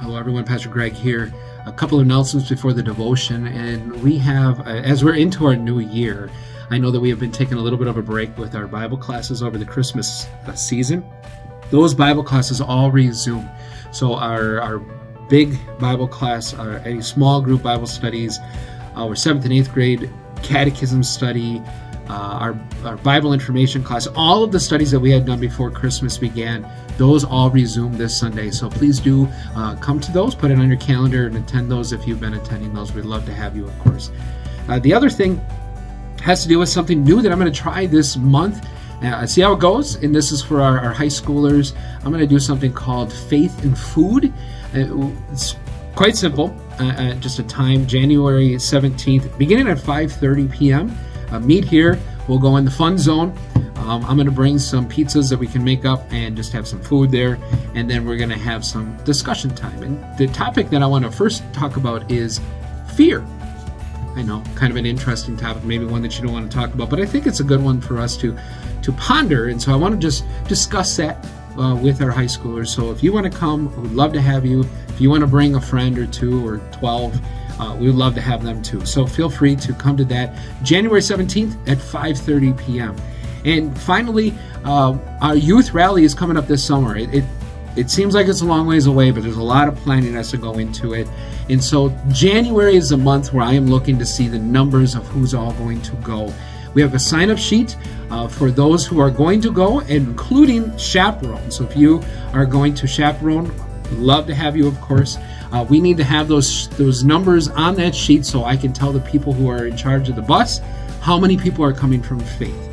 Hello everyone, Pastor Greg here. A couple of announcements before the devotion, and we have, as we're into our new year, I know that we have been taking a little bit of a break with our Bible classes over the Christmas season. Those Bible classes all resume. So our big Bible class, any small group Bible studies, our 7th and 8th grade catechism study, our Bible information class, all of the studies that we had done before Christmas began, those all resume this Sunday. So please do come to those, put it on your calendar and attend those if you've been attending those. We'd love to have you, of course. The other thing has to do with something new that I'm going to try this month. See how it goes. And this is for our high schoolers. I'm going to do something called Faith in Food. It's quite simple. Just a time, January 17th, beginning at 5:30 p.m. Meet here. We'll go in the fun zone. I'm going to bring some pizzas that we can make up and just have some food there. And then we're going to have some discussion time. And the topic that I want to first talk about is fear. I know, kind of an interesting topic, maybe one that you don't want to talk about, but I think it's a good one for us to ponder. And so I want to just discuss that with our high schoolers. So if you want to come, we'd love to have you. If you want to bring a friend or 2 or 12, we would love to have them too. So feel free to come to that January 17th at 5:30 p.m. And finally, our youth rally is coming up this summer. It seems like it's a long ways away, but there's a lot of planning that has to go into it. And so January is the month where I am looking to see the numbers of who's all going to go. We have a sign-up sheet for those who are going to go, including chaperones. So if you are going to chaperone, love to have you, of course. We need to have those numbers on that sheet so I can tell the people who are in charge of the bus how many people are coming from Faith.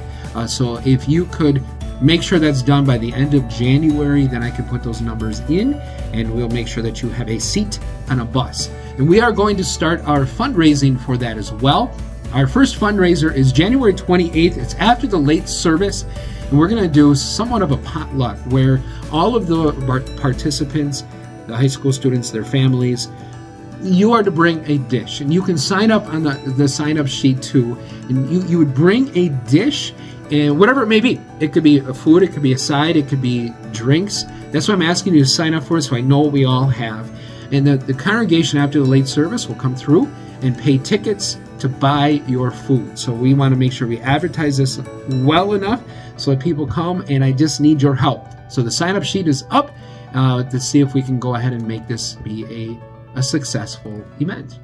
So if you could make sure that's done by the end of January, then I can put those numbers in and we'll make sure that you have a seat on a bus. And we are going to start our fundraising for that as well. Our first fundraiser is January 28th. It's after the late service. And we're going to do somewhat of a potluck where all of the participants, the high school students, their families, you are to bring a dish. And you can sign up on the sign-up sheet too. And you would bring a dish, and whatever it may be. It could be a food, it could be a side, it could be drinks. That's what I'm asking you to sign up for, so I know what we all have. And the congregation after the late service will come through and pay tickets to buy your food. So we want to make sure we advertise this well enough so that people come, and I just need your help. So the sign-up sheet is up to see if we can go ahead and make this be a successful event.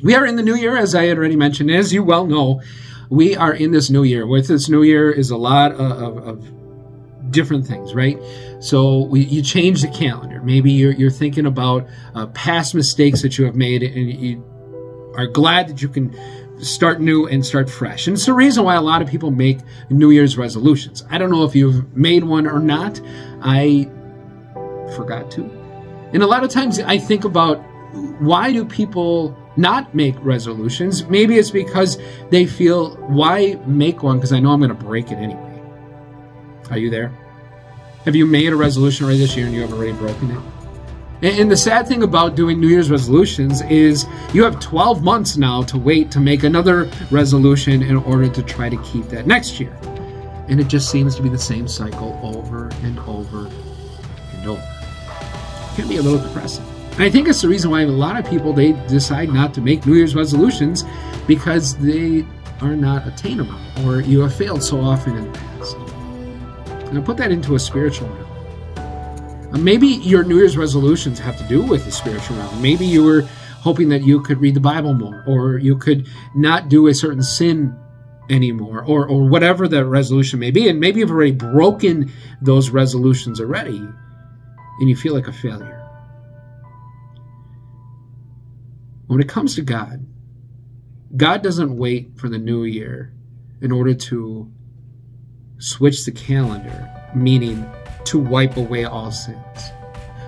We are in the new year, as I had already mentioned. As you well know, we are in this new year. With this new year is a lot of different things, right? So you change the calendar. Maybe you're thinking about past mistakes that you have made, and you are glad that you can start new and start fresh. And it's the reason why a lot of people make New Year's resolutions. I don't know if you've made one or not. I forgot to. And a lot of times I think about, why do people not make resolutions? Maybe it's because they feel, why make one? Because I know I'm going to break it anyway. Are you there? Have you made a resolution already this year and you have already broken it? And the sad thing about doing New Year's resolutions is you have 12 months now to wait to make another resolution in order to try to keep that next year. And it just seems to be the same cycle over and over and over. It can be a little depressing. And I think it's the reason why a lot of people, they decide not to make New Year's resolutions, because they are not attainable, or you have failed so often in the past. And I put that into a spiritual realm. Maybe your New Year's resolutions have to do with the spiritual realm. Maybe you were hoping that you could read the Bible more, or you could not do a certain sin anymore, or whatever the resolution may be. And maybe you've already broken those resolutions already, and you feel like a failure. When it comes to God, God doesn't wait for the new year in order to switch the calendar, meaning to wipe away all sins.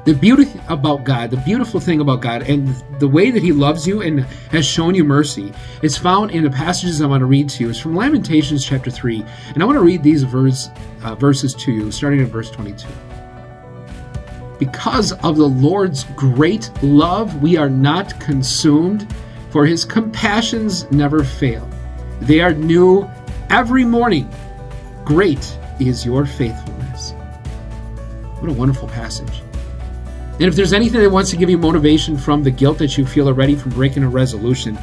The beauty about God, the beautiful thing about God, and the way that He loves you and has shown you mercy, is found in the passages I want to read to you. It's from Lamentations chapter 3, and I want to read these verses to you, starting at verse 22. Because of the Lord's great love, we are not consumed, for His compassions never fail. They are new every morning. Great is your faithfulness. What a wonderful passage. And if there's anything that wants to give you motivation from the guilt that you feel already from breaking a resolution,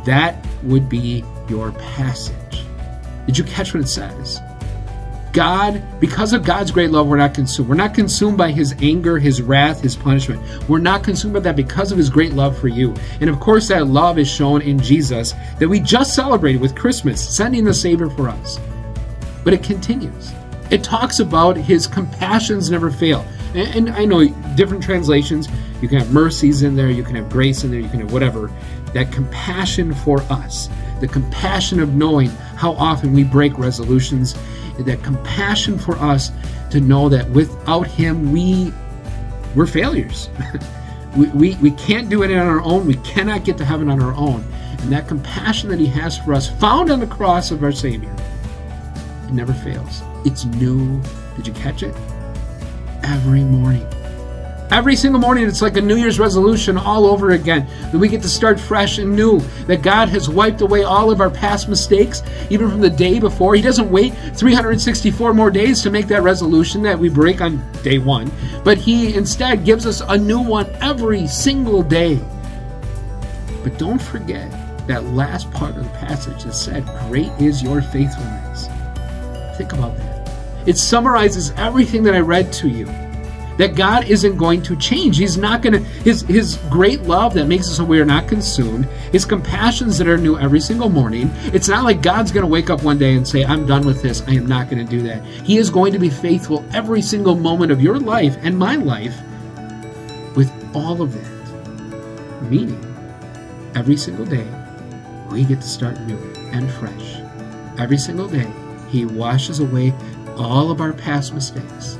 that would be your passage. Did you catch what it says? God, because of God's great love, we're not consumed. We're not consumed by his anger, his wrath, his punishment. We're not consumed by that because of his great love for you. And of course, that love is shown in Jesus that we just celebrated with Christmas, sending the Savior for us. But it continues. It talks about his compassions never fail. And I know different translations, you can have mercies in there, you can have grace in there, you can have whatever. That compassion for us, the compassion of knowing how often we break resolutions, that compassion for us to know that without him, we're failures. we can't do it on our own. We cannot get to heaven on our own. And that compassion that he has for us, found on the cross of our Savior, it never fails. It's new. Did you catch it? Every morning. Every single morning, it's like a New Year's resolution all over again. That we get to start fresh and new. That God has wiped away all of our past mistakes, even from the day before. He doesn't wait 364 more days to make that resolution that we break on day one. But he instead gives us a new one every single day. But don't forget that last part of the passage that said, "Great is your faithfulness." Think about that. It summarizes everything that I read to you. That God isn't going to change. He's not going to, his great love that makes us so we are not consumed, his compassions that are new every single morning. It's not like God's going to wake up one day and say, "I'm done with this. I am not going to do that." He is going to be faithful every single moment of your life and my life with all of that. Meaning, every single day, we get to start new and fresh. Every single day, he washes away all of our past mistakes.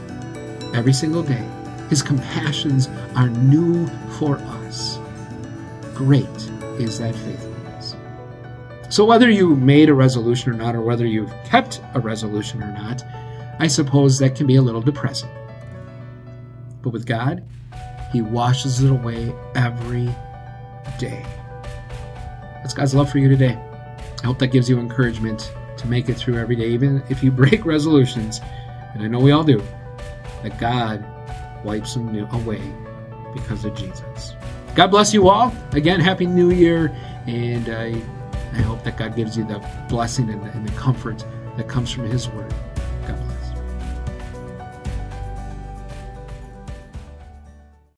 Every single day, his compassions are new for us. Great is that faithfulness. So whether you made a resolution or not, or whether you've kept a resolution or not, I suppose that can be a little depressing. But with God, he washes it away every day. That's God's love for you today. I hope that gives you encouragement to make it through every day, even if you break resolutions, and I know we all do. That God wipes them away because of Jesus. God bless you all. Again, Happy New Year. And I hope that God gives you the blessing and the comfort that comes from his word.